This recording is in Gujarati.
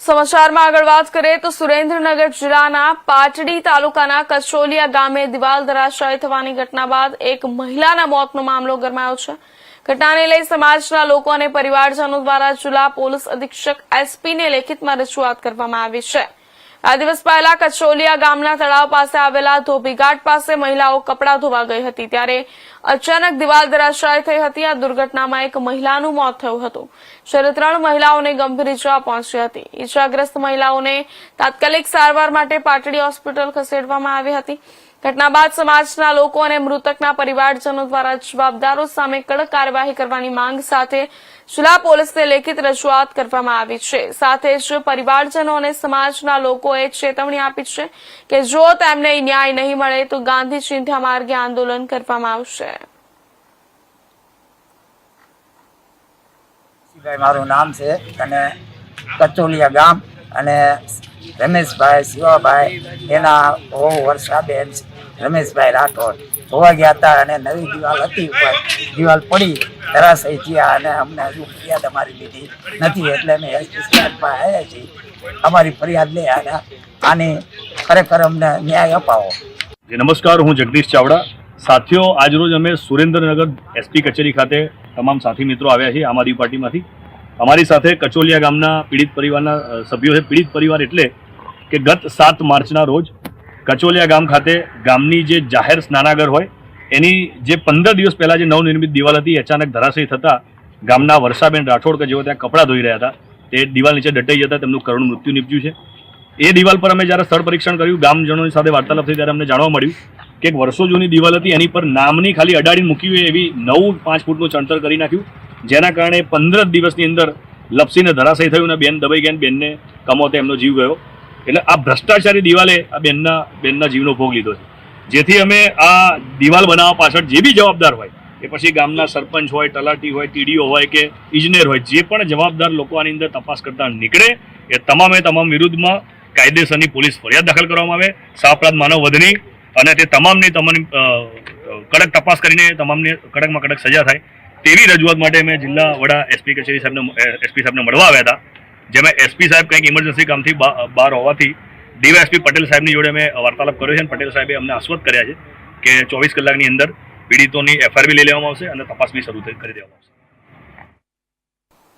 સમાચારમાં આગળ વાત કરીએ તો સુરેન્દ્રનગર જિલ્લાના પાટડી તાલુકાના કચોલિયા ગામે દિવાલ ધરાશાયી થવાની ઘટના બાદ એક મહિલાના મોતનો મામલો ગરમાયો છે। ઘટનાને લઈ સમાજના લોકો અને પરિવારજનો દ્વારા જિલ્લા પોલીસ અધિક્ષક એસપીને લેખિતમાં રજૂઆત કરવામાં આવી છે। આ દિવસ પહેલા કચોલિયા ગામના તળાવ પાસે આવેલા ધોબીઘાટ પાસે મહિલાઓ કપડાં ધોવા ગઈ હતી ત્યારે અચાનક દિવાલ ધરાશાયી થઈ હતી। આ દુર્ઘટનામાં એક મહિલાનું મોત થયું હતું જ્યારે 3 મહિલાઓને ગંભીર ઈજા પહોંચી હતી। ઈજાગ્રસ્ત મહિલાઓને તાત્કાલિક સારવાર માટે પાટડી હોસ્પિટલ ખસેડવામાં આવી હતી। ઘટના બાદ સમાજના લોકો અને મૃતકના પરિવારજનો દ્વારા જવાબદારો સામે કડક કાર્યવાહી કરવાની માંગ સાથે જિલ્લા પોલીસને લેખિત રજૂઆત કરવામાં આવી છે। સાથે જ પરિવારજનો અને સમાજના લોકોએ ચેતવણી આપી છે કે જો તેમને ન્યાય નહીં મળે તો ગાંધી ચિંધ્યા માર્ગે આંદોલન કરવામાં આવશે। મારું નામ છે અને કચોલિયા ગામ અને રમેશભાઈ શિવાભાઈ એના બહુ વર્ષાબેન રમેશભાઈ રાઠોડ ધોવા ગયા હતા અને નવી દિવાલ હતી ઉપર દિવાલ પડી ધરાશાયી થયા અને અમને હજુ ફરિયાદ અમારી લીધી નથી એટલે અમે એસપી સ્ટેન્ડમાં આવ્યા છીએ। અમારી ફરિયાદ લે અને આની ખરેખર અમને ન્યાય અપાવો। નમસ્કાર, હું જગદીશ ચાવડા। સાથીઓ, આજરોજ અમે સુરેન્દ્રનગર એસપી કચેરી ખાતે તમામ સાથી મિત્રો આવ્યા છીએ આમ આદમી પાર્ટીમાંથી। અમારી સાથે કચોલિયા ગામના પીડિત પરિવારના સભ્યો છે। પીડિત પરિવાર એટલે કે ગત 7 માર્ચના રોજ કચોલિયા ગામ ખાતે ગામની જે જાહેર સ્નાનાગર હોય એની જે 15 દિવસ પહેલાં જે નવનિર્મિત દિવાલ હતી અચાનક ધરાશાયી થતાં ગામના વર્ષાબેન રાઠોડ કે જેઓ ત્યાં કપડાં ધોઈ રહ્યા હતા તે દિવાલ નીચે દટાઈ જતાં તેમનું કરુણ મૃત્યુ નીપજ્યું છે। એ દિવાલ પર અમે જ્યારે સ્થળ પરીક્ષણ કર્યું, ગામજનોની સાથે વાર્તાલાપ થઈ ત્યારે અમને જાણવા મળ્યું કે એક વર્ષો જૂની દિવાલ હતી એની પર નામની ખાલી અડાડીને મૂકી હોય એવી 9 5 ફૂટનું ચણતર કરી નાખ્યું, જેના કારણે 15 દિવસની અંદર લપસીને ધરાશાયી થયું અને બેન દબાઈ ગયા, બેનને કમોતે એમનો જીવ ગયો। એટલે આ ભ્રષ્ટાચારી દિવાલે આ બેનના જીવનો ભોગ લીધો છે। જેથી અમે આ દિવાલ બનાવવા પાછળ જે બી જવાબદાર હોય એ પછી ગામના સરપંચ હોય, તલાટી હોય, ટીડીઓ હોય કે ઇજનેર હોય, જે પણ જવાબદાર લોકો આની અંદર તપાસ કરતા નીકળે એ તમામ વિરુદ્ધમાં કાયદેસરની પોલીસ ફરિયાદ દાખલ કરવામાં આવે, સાપરાધ માનવ વધની અને તે તમામની કડક તપાસ કરીને તમામને કડકમાં કડક સજા થાય તેવી રજૂઆત માટે અમે જિલ્લા વડા એસપી કચેરી સાહેબને મળવા આવ્યા હતા। જેમાં એસપી સાહેબ કંઈક ઇમરજન્સી કામથી બહાર હોવાથી ડીવાયએસપી પટેલ સાહેબની જોડે અમે વાર્તાલાપ કર્યો છે અને પટેલ સાહેબે અમને આશ્વસ્ત કર્યા છે કે 24 કલાકની અંદર પીડિતોની FIR બી લઈ લેવામાં આવશે અને તપાસ બી શરૂ કરી દેવામાં આવશે।